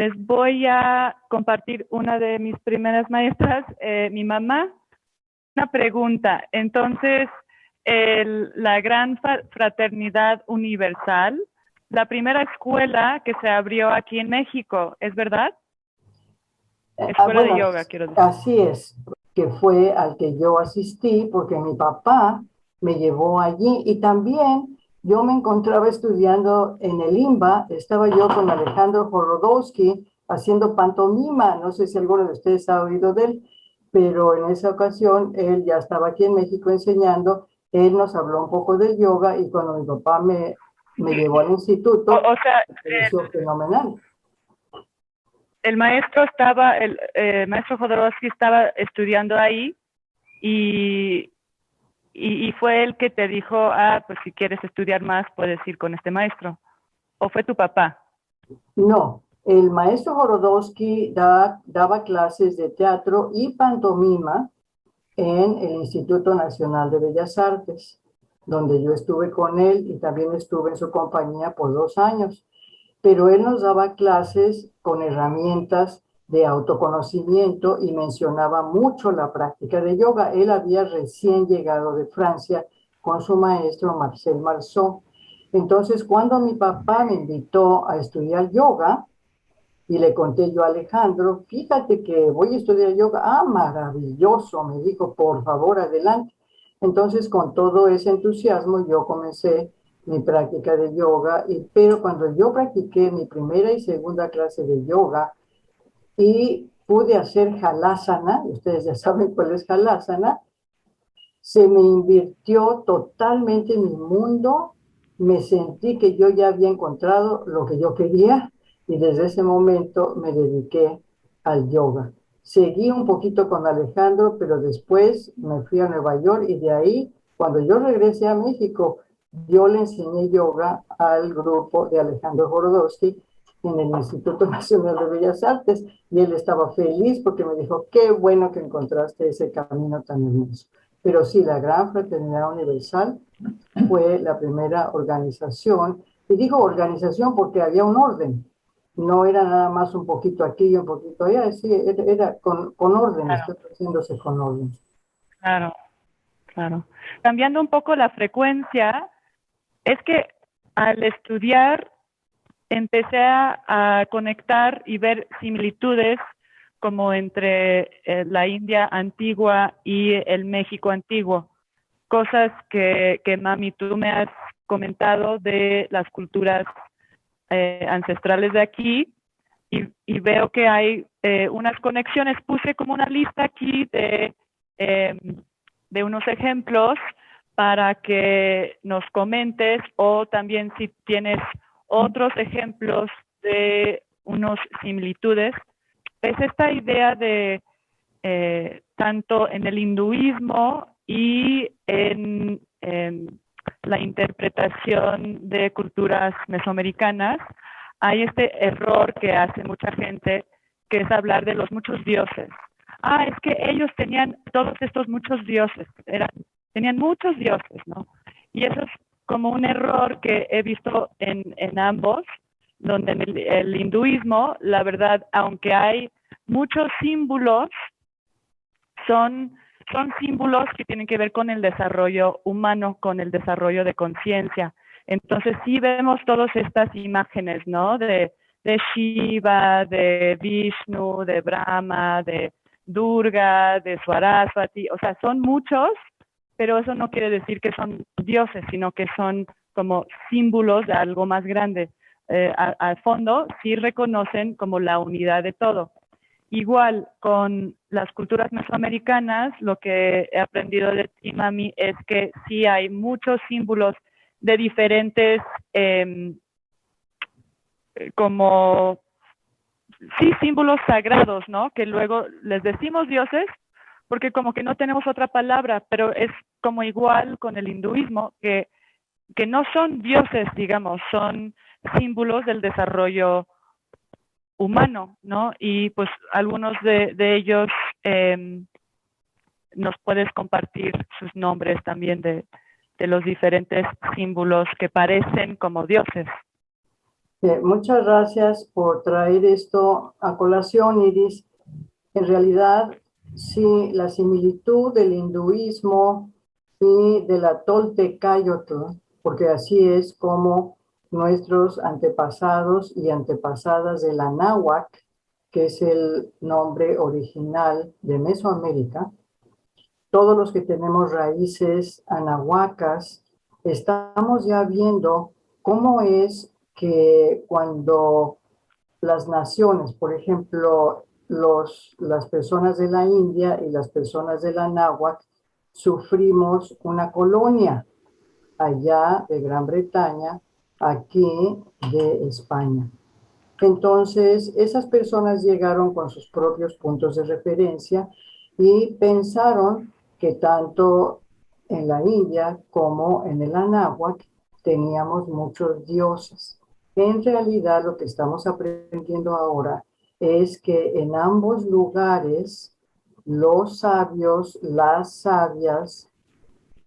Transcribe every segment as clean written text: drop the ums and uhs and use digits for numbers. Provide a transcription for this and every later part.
Les voy a compartir una de mis primeras maestras, mi mamá. Una pregunta. Entonces, la Gran Fraternidad Universal, la primera escuela que se abrió aquí en México, ¿es verdad? Escuela de Bueno, yoga, quiero decir. así es, que fue al que yo asistí porque mi papá me llevó allí y también yo me encontraba estudiando en el IMBA, estaba yo con Alejandro Jorodowski haciendo pantomima, no sé si alguno de ustedes ha oído de él, pero en esa ocasión él ya estaba aquí en México enseñando, él nos habló un poco del yoga y cuando mi papá me llevó al instituto, O sea, me pareció fenomenal. el maestro estaba, el maestro Jodorowsky estaba estudiando ahí y, y fue el que te dijo, ah, pues si quieres estudiar más puedes ir con este maestro. ¿O fue tu papá? No, el maestro Jorodowski daba clases de teatro y pantomima en el Instituto Nacional de Bellas Artes, donde yo estuve con él y también estuve en su compañía por 2 años. Pero él nos daba clases con herramientas de autoconocimiento y mencionaba mucho la práctica de yoga. Él había recién llegado de Francia con su maestro Marcel Marceau. Entonces, cuando mi papá me invitó a estudiar yoga, y le conté yo a Alejandro, fíjate que voy a estudiar yoga. Ah, maravilloso, me dijo, por favor, adelante. Entonces, con todo ese entusiasmo, yo comencé mi práctica de yoga, pero cuando yo practiqué mi primera y segunda clase de yoga y pude hacer halasana, ustedes ya saben cuál es halasana, se me invirtió totalmente mi mundo, me sentí que yo ya había encontrado lo que yo quería y desde ese momento me dediqué al yoga. Seguí un poquito con Alejandro, pero después me fui a Nueva York y de ahí, cuando yo regresé a México, yo le enseñé yoga al grupo de Alejandro Jorodowski en el Instituto Nacional de Bellas Artes y él estaba feliz porque me dijo, qué bueno que encontraste ese camino tan hermoso. Pero sí, la Gran Fraternidad Universal fue la primera organización, y digo organización porque había un orden, no era nada más un poquito aquí y un poquito allá, sí, era con orden, Claro, está haciéndose con orden. claro, claro. Cambiando un poco la frecuencia, es que al estudiar empecé a conectar y ver similitudes como entre la India antigua y el México antiguo. Cosas que mami, tú me has comentado de las culturas ancestrales de aquí y veo que hay unas conexiones. Puse como una lista aquí eh, de unos ejemplos para que nos comentes o también si tienes otros ejemplos de unas similitudes. Es esta idea de tanto en el hinduismo y en la interpretación de culturas mesoamericanas, hay este error que hace mucha gente, que es hablar de los muchos dioses. Ah, es que ellos tenían todos estos muchos dioses, tenían muchos dioses, ¿no? Y eso es como un error que he visto en ambos, donde en el hinduismo, la verdad, aunque hay muchos símbolos, son, son símbolos que tienen que ver con el desarrollo humano, con el desarrollo de conciencia. Entonces sí vemos todas estas imágenes, ¿no? De Shiva, de Vishnu, de Brahma, de Durga, de Saraswati, o sea, son muchos, pero eso no quiere decir que son dioses, sino que son como símbolos de algo más grande. Al fondo sí reconocen como la unidad de todo. Igual con las culturas mesoamericanas, lo que he aprendido de ti, mami, es que sí hay muchos símbolos de diferentes, como, sí, símbolos sagrados, ¿no? Que luego les decimos dioses porque como que no tenemos otra palabra, pero es como igual con el hinduismo, que no son dioses, digamos, son símbolos del desarrollo humano, ¿no? Y pues algunos de ellos eh, nos puedes compartir sus nombres también de los diferentes símbolos que parecen como dioses. Muchas gracias por traer esto a colación, Iris. En realidad, sí, la similitud del hinduismo y de la Toltecayotl, porque así es como nuestros antepasados y antepasadas de la náhuatl, que es el nombre original de Mesoamérica, todos los que tenemos raíces anahuacas, estamos ya viendo cómo es que cuando las naciones, por ejemplo, las personas de la India y las personas de la náhuatl, sufrimos una colonia allá de Gran Bretaña, aquí de España. Entonces, esas personas llegaron con sus propios puntos de referencia y pensaron que tanto en la India como en el Anáhuac teníamos muchos dioses. En realidad, lo que estamos aprendiendo ahora es que en ambos lugares los sabios, las sabias,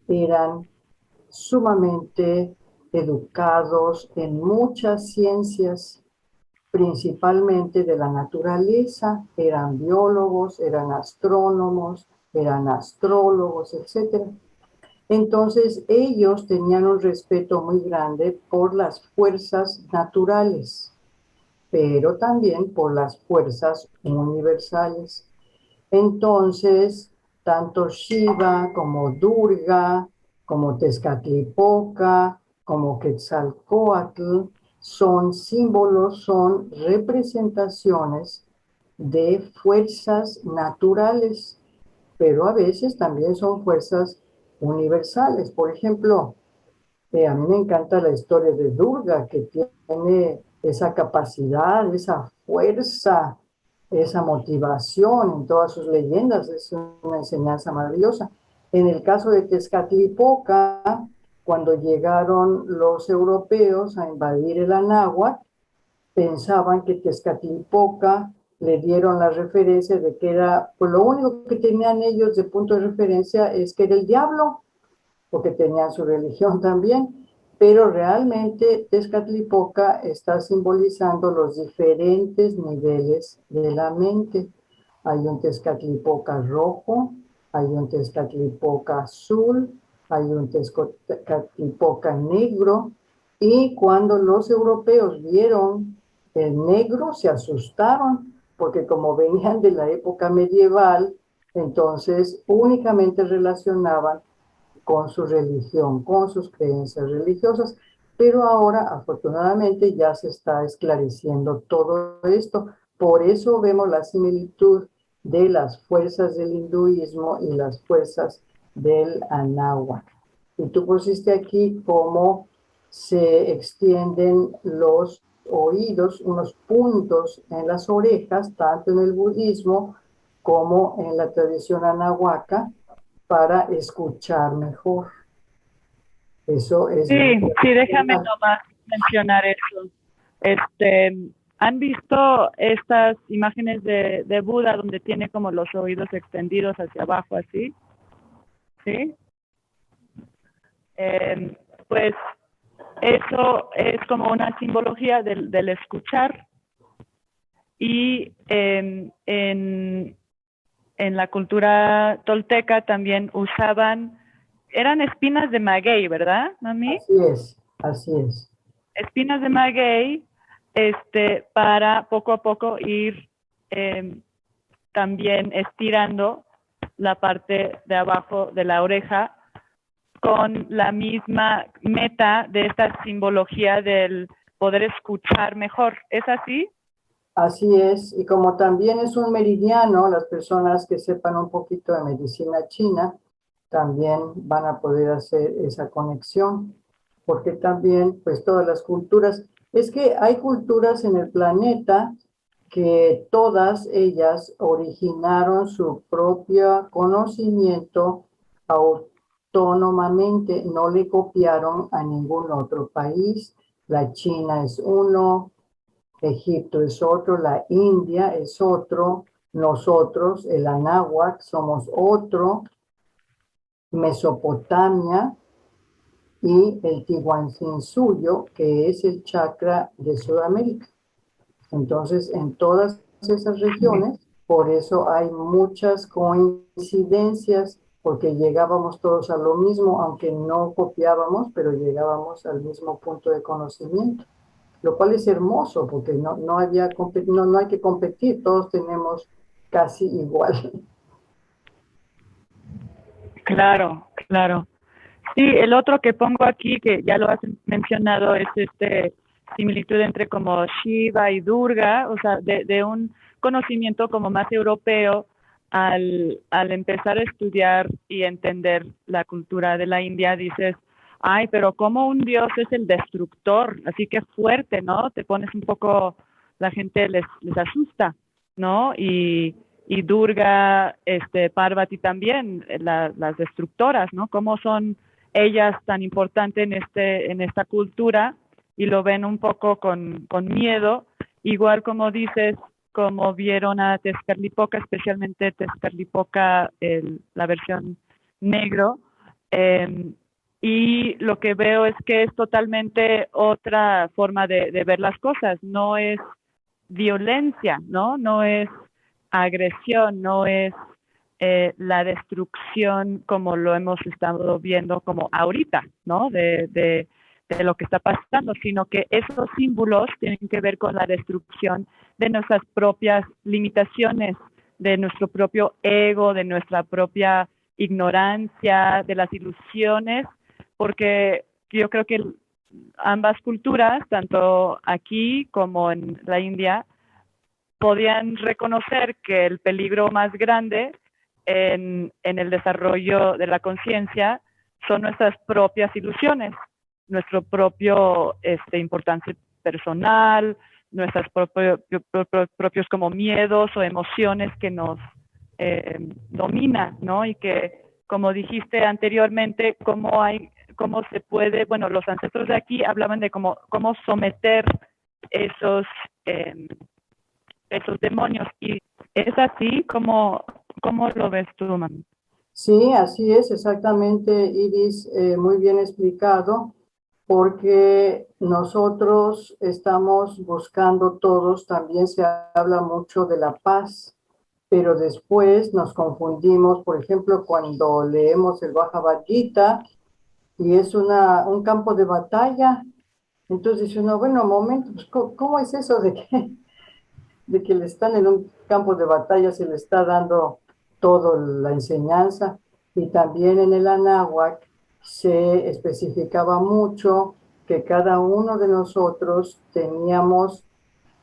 eran sumamente educados en muchas ciencias, principalmente de la naturaleza, eran biólogos, eran astrónomos, eran astrólogos, etc. Entonces ellos tenían un respeto muy grande por las fuerzas naturales, pero también por las fuerzas universales. Entonces, tanto Shiva como Durga, como Tezcatlipoca, como Quetzalcóatl, son símbolos, son representaciones de fuerzas naturales, pero a veces también son fuerzas universales. Por ejemplo, a mí me encanta la historia de Durga, que tiene esa capacidad, esa fuerza, esa motivación en todas sus leyendas. Es una enseñanza maravillosa. En el caso de Tezcatlipoca, cuando llegaron los europeos a invadir el Anáhuac, pensaban que Tezcatlipoca le dieron la referencia de que era, pues lo único que tenían ellos de punto de referencia es que era el diablo, porque tenían su religión también, pero realmente Tezcatlipoca está simbolizando los diferentes niveles de la mente. Hay un Tezcatlipoca rojo, hay un Tezcatlipoca azul, hay un Tezcatlipoca negro, y cuando los europeos vieron el negro se asustaron, porque como venían de la época medieval, entonces únicamente relacionaban con su religión, con sus creencias religiosas, pero ahora afortunadamente ya se está esclareciendo todo esto. Por eso vemos la similitud de las fuerzas del hinduismo y las fuerzas del anáhuac. Y tú pusiste aquí cómo se extienden los oídos, unos puntos en las orejas, tanto en el budismo como en la tradición anahuaca, para escuchar mejor. Eso es Sí, bien sí, déjame personal. nomás mencionar eso. Este, ¿Han visto estas imágenes de Buda donde tiene como los oídos extendidos hacia abajo así? ¿Sí? Pues eso es como una simbología del escuchar y en la cultura tolteca también usaban, eran espinas de maguey, ¿verdad, mami? Así es, así es. Espinas de maguey, para poco a poco ir también estirando la parte de abajo de la oreja con la misma meta de esta simbología del poder escuchar mejor. ¿Es así? Así es, y como también es un meridiano, las personas que sepan un poquito de medicina china también van a poder hacer esa conexión, porque también, pues todas las culturas, es que hay culturas en el planeta que todas ellas originaron su propio conocimiento autónomamente, no le copiaron a ningún otro país. La China es uno, Egipto es otro, la India es otro, nosotros, el Anáhuac, somos otro, Mesopotamia, y el Tihuantinsuyo, que es el chakra de Sudamérica. Entonces, en todas esas regiones, por eso hay muchas coincidencias, porque llegábamos todos a lo mismo, aunque no copiábamos, pero llegábamos al mismo punto de conocimiento, lo cual es hermoso, porque no había, no hay que competir, todos tenemos casi igual. Claro, claro. Sí, el otro que pongo aquí, que ya lo has mencionado, es similitud entre como Shiva y Durga, o sea, de un conocimiento como más europeo al empezar a estudiar y entender la cultura de la India, dices, ay, pero como un dios es el destructor, así que fuerte, ¿no? Te pones un poco, la gente les asusta, ¿no? Y Durga, Parvati también, las destructoras, ¿no? Cómo son ellas tan importantes en esta cultura y lo ven un poco con miedo, igual como dices, como vieron a Tezcatlipoca, especialmente Tezcatlipoca, la versión negro, eh, y lo que veo es que es totalmente otra forma de ver las cosas, no es violencia, ¿no? No es agresión, no es la destrucción como lo hemos estado viendo como ahorita, ¿no? De lo que está pasando, sino que esos símbolos tienen que ver con la destrucción de nuestras propias limitaciones, de nuestro propio ego, de nuestra propia ignorancia, de las ilusiones, porque yo creo que ambas culturas, tanto aquí como en la India, podían reconocer que el peligro más grande en el desarrollo de la conciencia son nuestras propias ilusiones, nuestro propio importancia personal, nuestros propios como miedos o emociones que nos dominan, ¿no? Y que, como dijiste anteriormente, cómo se puede, bueno, los ancestros de aquí hablaban de cómo someter esos eh, esos demonios. Y es así como lo ves tú, mami. Sí, así es, exactamente, Iris, muy bien explicado, porque nosotros estamos buscando todos, también se habla mucho de la paz, pero después nos confundimos, por ejemplo, cuando leemos el Bhagavad Gita y es un campo de batalla, entonces dice uno, bueno, un momento, pues, ¿cómo es eso de que le están en un campo de batalla, se le está dando toda la enseñanza? Y también en el Anáhuac se especificaba mucho que cada uno de nosotros teníamos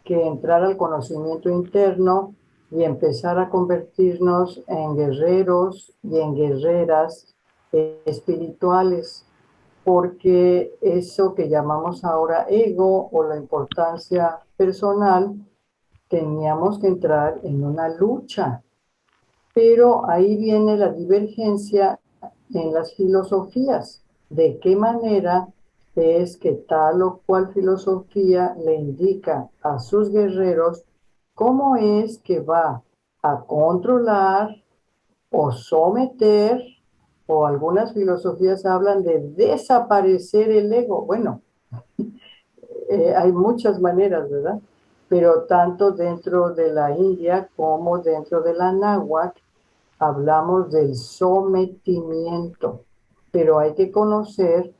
que entrar al conocimiento interno y empezar a convertirnos en guerreros y en guerreras espirituales, porque eso que llamamos ahora ego o la importancia personal, teníamos que entrar en una lucha. Pero ahí viene la divergencia en las filosofías. ¿De qué manera es que tal o cual filosofía le indica a sus guerreros cómo es que va a controlar o someter, o algunas filosofías hablan de desaparecer el ego? Bueno, hay muchas maneras, ¿verdad? Pero tanto dentro de la India como dentro de la náhuatl hablamos del sometimiento, pero hay que conocer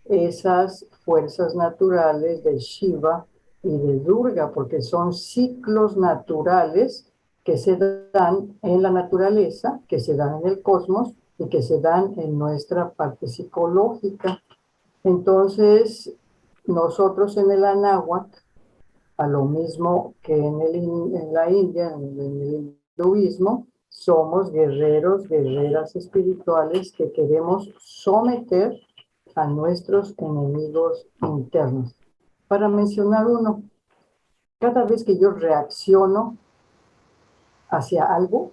esas fuerzas naturales de Shiva y de Durga, porque son ciclos naturales que se dan en la naturaleza, que se dan en el cosmos y que se dan en nuestra parte psicológica. Entonces, nosotros en el Anáhuac, a lo mismo que en la India, en el hinduismo, somos guerreros, guerreras espirituales que queremos someter a nuestros enemigos internos. Para mencionar uno, cada vez que yo reacciono hacia algo,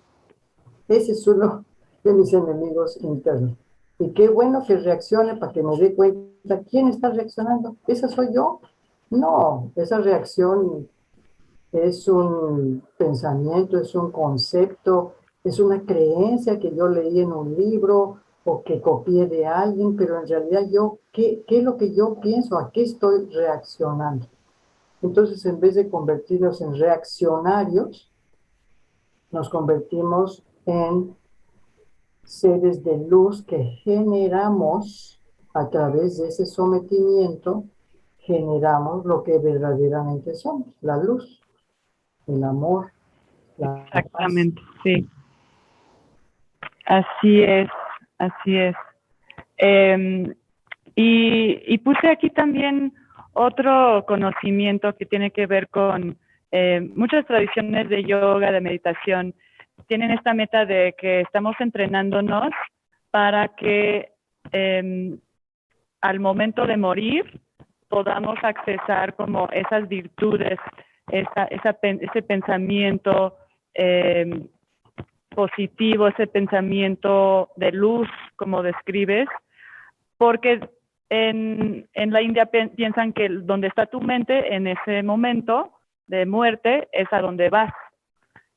ese es uno de mis enemigos internos. Y qué bueno que reaccione para que me dé cuenta quién está reaccionando. ¿Esa soy yo? No, esa reacción es un pensamiento, es un concepto, es una creencia que yo leí en un libro o que copié de alguien, pero en realidad yo, ¿qué es lo que yo pienso? ¿A qué estoy reaccionando? Entonces, en vez de convertirnos en reaccionarios, nos convertimos en seres de luz que generamos a través de ese sometimiento, generamos lo que verdaderamente somos, la luz, el amor, la paz. Exactamente, sí. Así es, así es. Eh, y puse aquí también otro conocimiento que tiene que ver con muchas tradiciones de yoga, de meditación, tienen esta meta de que estamos entrenándonos para que al momento de morir podamos accesar como esas virtudes, ese pensamiento eh, positivo, ese pensamiento de luz, como describes, porque en la India piensan que donde está tu mente en ese momento de muerte es a donde vas.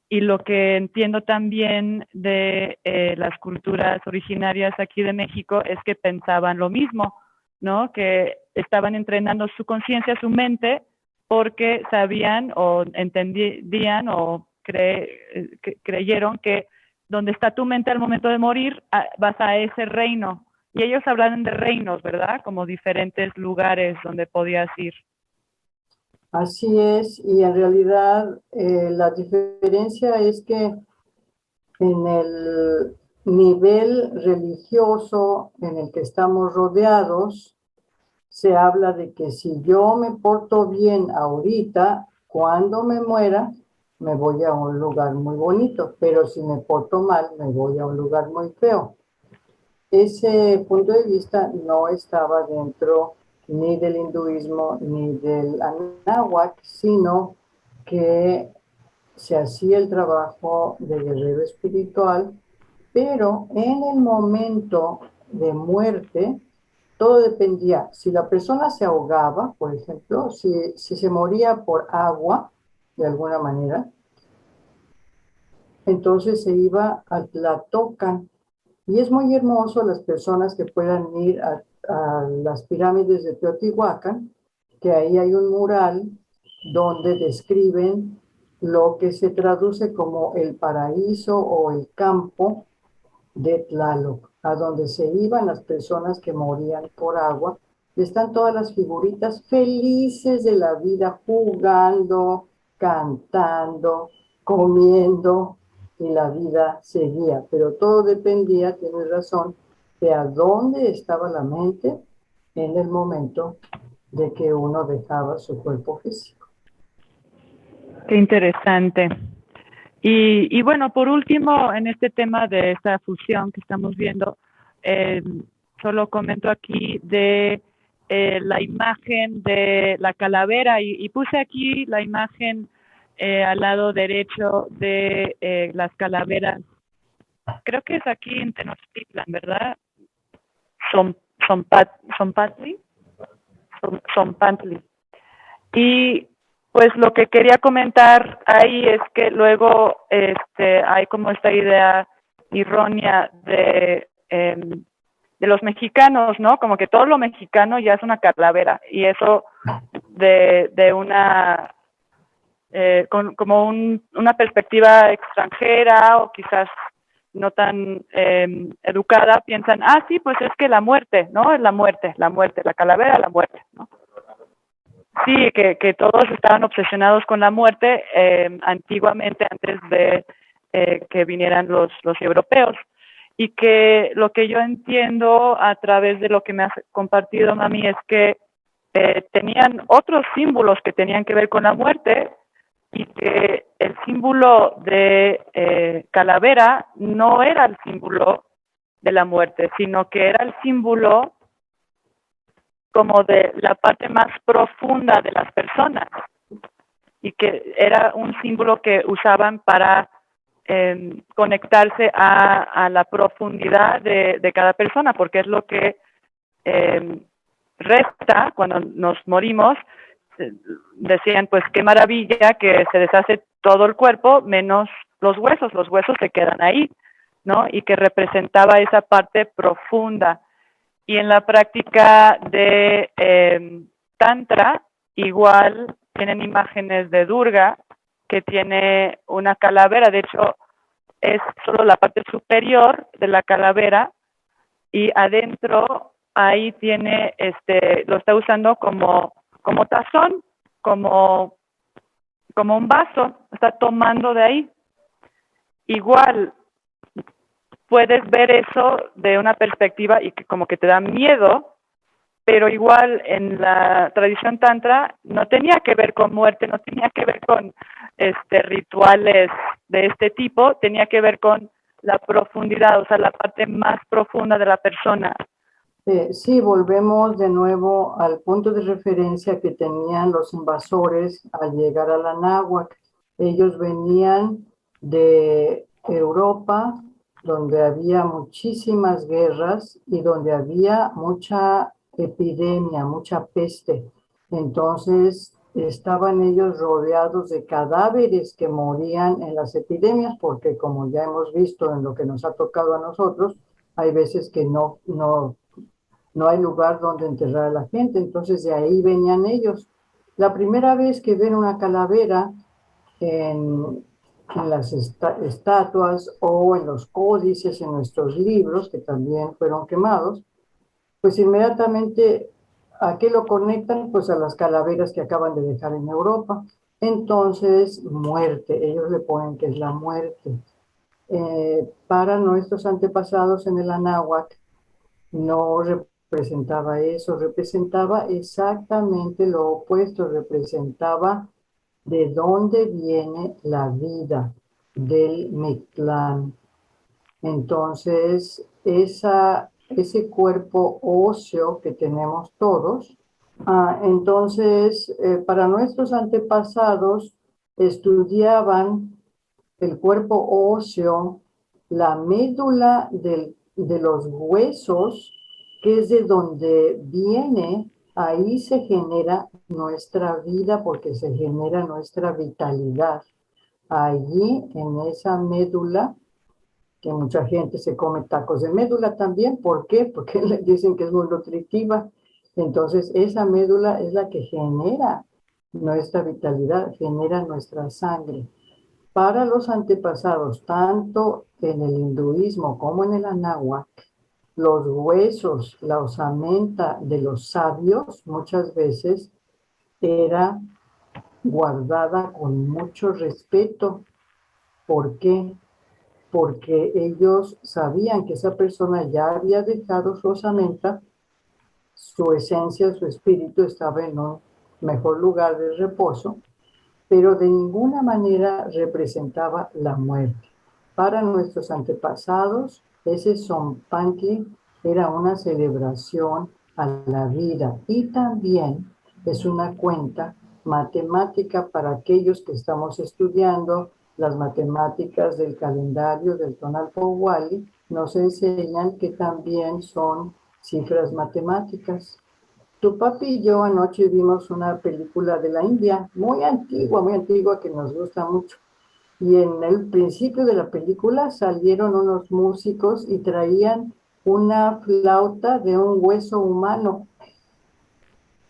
Y lo que entiendo también de las culturas originarias aquí de México es que pensaban lo mismo, ¿no? Que estaban entrenando su conciencia, su mente, porque sabían o entendían o creyeron que donde está tu mente al momento de morir, vas a ese reino. Y ellos hablan de reinos, ¿verdad? Como diferentes lugares donde podías ir. Así es, y en realidad la diferencia es que en el nivel religioso en el que estamos rodeados, se habla de que si yo me porto bien ahorita, cuando me muera, me voy a un lugar muy bonito, pero si me porto mal, me voy a un lugar muy feo. Ese punto de vista no estaba dentro ni del hinduismo ni del anáhuac, sino que se hacía el trabajo de guerrero espiritual, pero en el momento de muerte, todo dependía. Si la persona se ahogaba, por ejemplo, si se moría por agua, de alguna manera, entonces se iba a Tlatocan. Y es muy hermoso las personas que puedan ir a las pirámides de Teotihuacán, que ahí hay un mural donde describen lo que se traduce como el paraíso o el campo de Tlaloc, a donde se iban las personas que morían por agua. Y están todas las figuritas felices de la vida, jugando, cantando, comiendo, y la vida seguía. Pero todo dependía, tienes razón, de a dónde estaba la mente en el momento de que uno dejaba su cuerpo físico. Qué interesante. Y bueno, por último, en este tema de esta fusión que estamos viendo, eh, solo comento aquí de la imagen de la calavera y puse aquí la imagen al lado derecho de las calaveras. Creo que es aquí en Tenochtitlan, ¿verdad? Son, Zompantli. Zompantli. Y pues lo que quería comentar ahí es que luego hay como esta idea errónea de los mexicanos, ¿no? Como que todo lo mexicano ya es una calavera y eso de una como una perspectiva extranjera o quizás no tan educada, piensan, sí, pues es que la muerte, ¿no? Es la muerte, la calavera, la muerte, ¿no? Sí, que todos estaban obsesionados con la muerte antiguamente, antes de que vinieran los europeos. Y que lo que yo entiendo a través de lo que me has compartido, Mami, es que tenían otros símbolos que tenían que ver con la muerte y que el símbolo de calavera no era el símbolo de la muerte, sino que era el símbolo como de la parte más profunda de las personas y que era un símbolo que usaban para conectarse a la profundidad de cada persona, porque es lo que resta cuando nos morimos. Decían, pues qué maravilla que se deshace todo el cuerpo menos los huesos se quedan ahí, ¿no? Y que representaba esa parte profunda. Y en la práctica de Tantra, igual tienen imágenes de Durga, que tiene una calavera, de hecho es solo la parte superior de la calavera, y adentro ahí tiene, lo está usando como tazón, como un vaso, está tomando de ahí. Igual puedes ver eso de una perspectiva y que como que te da miedo, pero igual en la tradición tantra no tenía que ver con muerte, no tenía que ver con rituales de este tipo, tenía que ver con la profundidad, o sea, la parte más profunda de la persona. Sí, volvemos de nuevo al punto de referencia que tenían los invasores al llegar a la náhuatl. Ellos venían de Europa, donde había muchísimas guerras y donde había mucha epidemia, mucha peste. Entonces, estaban ellos rodeados de cadáveres que morían en las epidemias, porque como ya hemos visto en lo que nos ha tocado a nosotros, hay veces que no hay lugar donde enterrar a la gente, entonces de ahí venían ellos. La primera vez que ven una calavera en las estatuas o en los códices, en nuestros libros, que también fueron quemados, pues inmediatamente, ¿a qué lo conectan? Pues a las calaveras que acaban de dejar en Europa. Entonces, muerte, ellos le ponen que es la muerte. Para nuestros antepasados en el Anáhuac, no representaba eso, representaba exactamente lo opuesto, representaba de dónde viene la vida del Mictlán. Entonces, ese cuerpo óseo que tenemos todos, entonces, para nuestros antepasados, estudiaban el cuerpo óseo, la médula de los huesos, que es de donde viene, ahí se genera nuestra vida porque se genera nuestra vitalidad. Allí, en esa médula, que mucha gente se come tacos de médula también, ¿por qué? Porque le dicen que es muy nutritiva. Entonces, esa médula es la que genera nuestra vitalidad, genera nuestra sangre. Para los antepasados, tanto en el hinduismo como en el anáhuac, los huesos, la osamenta de los sabios muchas veces era guardada con mucho respeto. ¿Por qué? Porque ellos sabían que esa persona ya había dejado su osamenta, su esencia, su espíritu estaba en un mejor lugar de reposo, pero de ninguna manera representaba la muerte. Para nuestros antepasados, ese Zompantli era una celebración a la vida y también es una cuenta matemática para aquellos que estamos estudiando las matemáticas del calendario del Tonalpohualli, nos enseñan que también son cifras matemáticas. Tu papi y yo anoche vimos una película de la India, muy antigua, que nos gusta mucho. Y en el principio de la película salieron unos músicos y traían una flauta de un hueso humano.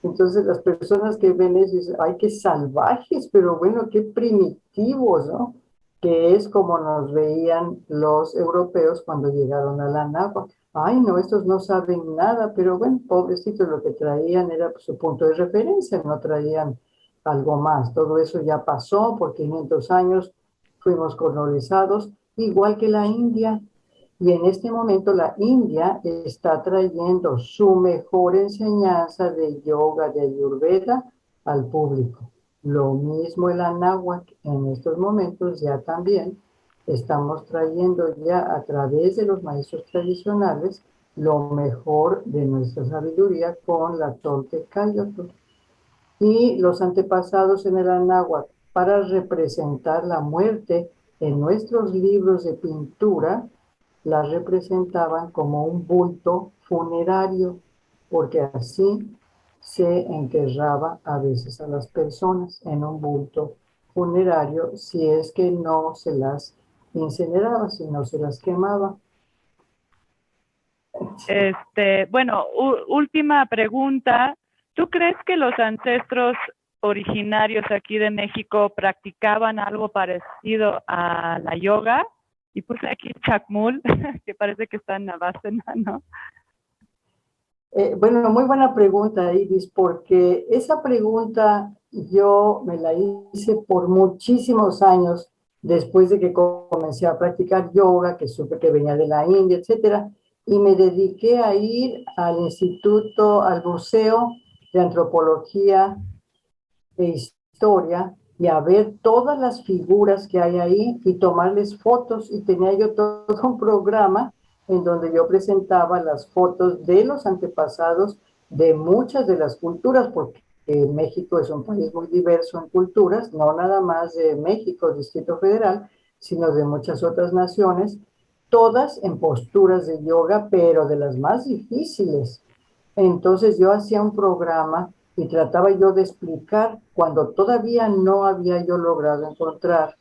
Entonces las personas que ven eso dicen, ay, qué salvajes, pero bueno, qué primitivos, ¿no? Que es como nos veían los europeos cuando llegaron a la náhuatl. Ay, no, estos no saben nada, pero bueno, pobrecitos, lo que traían era su punto de referencia, no traían algo más. Todo eso ya pasó, por 500 años fuimos colonizados, igual que la India. Y en este momento la India está trayendo su mejor enseñanza de yoga, de Ayurveda al público. Lo mismo el Anáhuac, en estos momentos ya también estamos trayendo ya a través de los maestros tradicionales lo mejor de nuestra sabiduría con la Toltecayotl. Y los antepasados en el Anáhuac, para representar la muerte en nuestros libros de pintura, la representaban como un bulto funerario, porque así se enterraba a veces a las personas en un bulto funerario si es que no se las incineraba, sino se las quemaba. Bueno, última pregunta. ¿Tú crees que los ancestros originarios aquí de México practicaban algo parecido a la yoga? Y puse aquí Chacmul, que parece que está en Navasana, ¿no? Bueno, muy buena pregunta, Iris, porque esa pregunta yo me la hice por muchísimos años después de que comencé a practicar yoga, que supe que venía de la India, etcétera, y me dediqué a ir al instituto, al Museo de Antropología e Historia y a ver todas las figuras que hay ahí y tomarles fotos. Y tenía yo todo un programa en donde yo presentaba las fotos de los antepasados de muchas de las culturas, porque México es un país muy diverso en culturas, no nada más de México, Distrito Federal, sino de muchas otras naciones, todas en posturas de yoga, pero de las más difíciles. Entonces yo hacía un programa y trataba yo de explicar cuando todavía no había yo logrado encontrar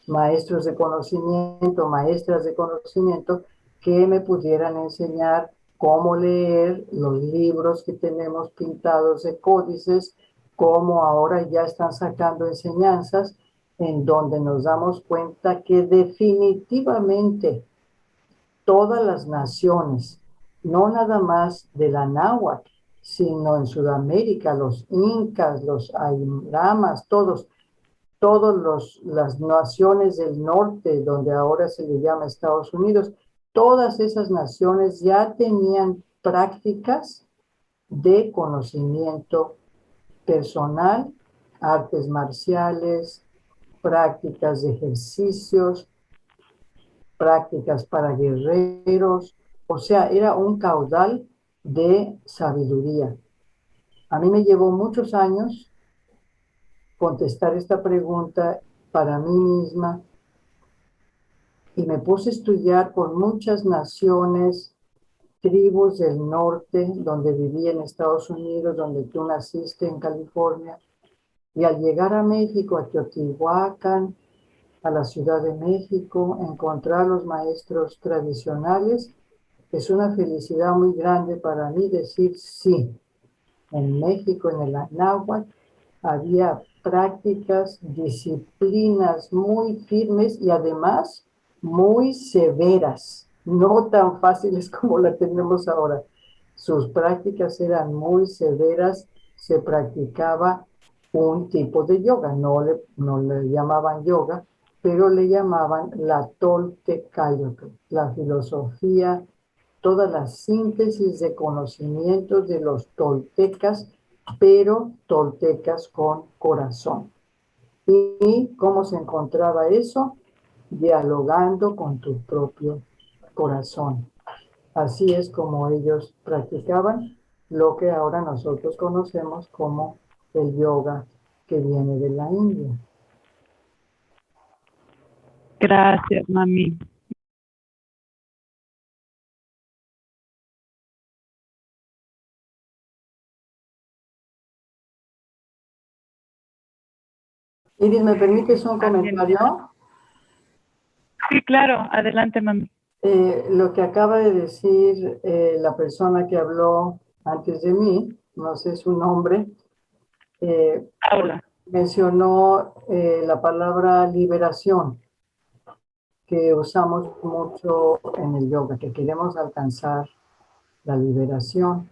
maestros de conocimiento, maestras de conocimiento que me pudieran enseñar cómo leer los libros que tenemos pintados de códices, cómo ahora ya están sacando enseñanzas en donde nos damos cuenta que definitivamente todas las naciones, no nada más de la náhuatl, sino en Sudamérica, los incas, los aymaras, todas las naciones del norte, donde ahora se le llama Estados Unidos, todas esas naciones ya tenían prácticas de conocimiento personal, artes marciales, prácticas de ejercicios, prácticas para guerreros, o sea, era un caudal de sabiduría. A mí me llevó muchos años contestar esta pregunta para mí misma y me puse a estudiar por muchas naciones, tribus del norte, donde viví en Estados Unidos, donde tú naciste en California, y al llegar a México, a Teotihuacán, a la Ciudad de México, encontrar los maestros tradicionales, es una felicidad muy grande para mí decir sí. En México, en el Anáhuac, había prácticas, disciplinas muy firmes y además muy severas, no tan fáciles como la tenemos ahora. Sus prácticas eran muy severas, se practicaba un tipo de yoga, no le llamaban yoga, pero le llamaban la Toltecayotl, la filosofía, toda la síntesis de conocimientos de los toltecas, pero toltecas con corazón. ¿Y cómo se encontraba eso? Dialogando con tu propio corazón. Así es como ellos practicaban lo que ahora nosotros conocemos como el yoga que viene de la India. Gracias, mami. Iris, ¿me permites un comentario? Sí, claro, adelante, mami. Lo que acaba de decir la persona que habló antes de mí, no sé su nombre, Paula. mencionó la palabra liberación, que usamos mucho en el yoga, que queremos alcanzar la liberación.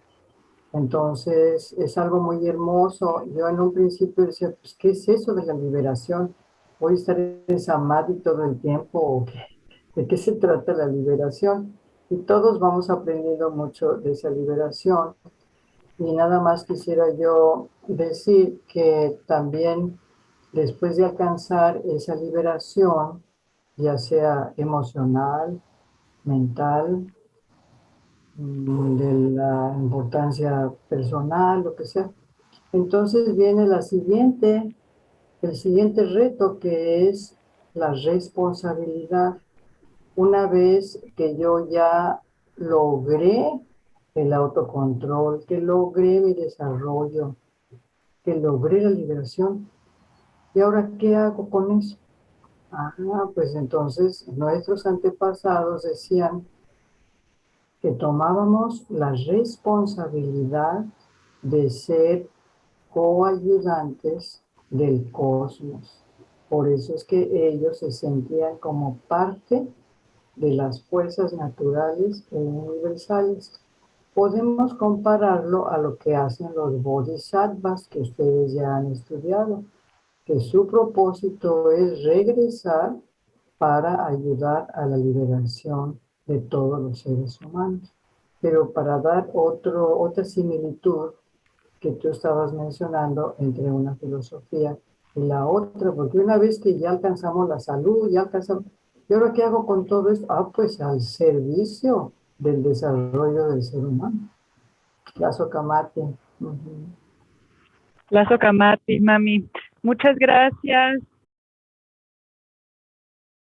Entonces es algo muy hermoso. Yo en un principio decía, pues, ¿qué es eso de la liberación? ¿Voy a estar en samadhi todo el tiempo? ¿O qué? ¿De qué se trata la liberación? Y todos vamos aprendiendo mucho de esa liberación. Y nada más quisiera yo decir que también después de alcanzar esa liberación, ya sea emocional, mental, de la importancia personal, lo que sea, entonces viene el siguiente reto, que es la responsabilidad. Una vez que yo ya logré el autocontrol, que logré mi desarrollo, que logré la liberación, ¿y ahora qué hago con eso? Ah, pues entonces nuestros antepasados decían que tomábamos la responsabilidad de ser coayudantes del cosmos. Por eso es que ellos se sentían como parte de las fuerzas naturales e universales. Podemos compararlo a lo que hacen los bodhisattvas que ustedes ya han estudiado, que su propósito es regresar para ayudar a la liberación de todos los seres humanos. Pero para dar otra similitud que tú estabas mencionando entre una filosofía y la otra, porque una vez que ya alcanzamos la salud, ya alcanzamos, ¿y ahora qué hago con todo esto? Ah, pues al servicio del desarrollo del ser humano. Lazo Camate. Lazo Camati, mami. Muchas gracias.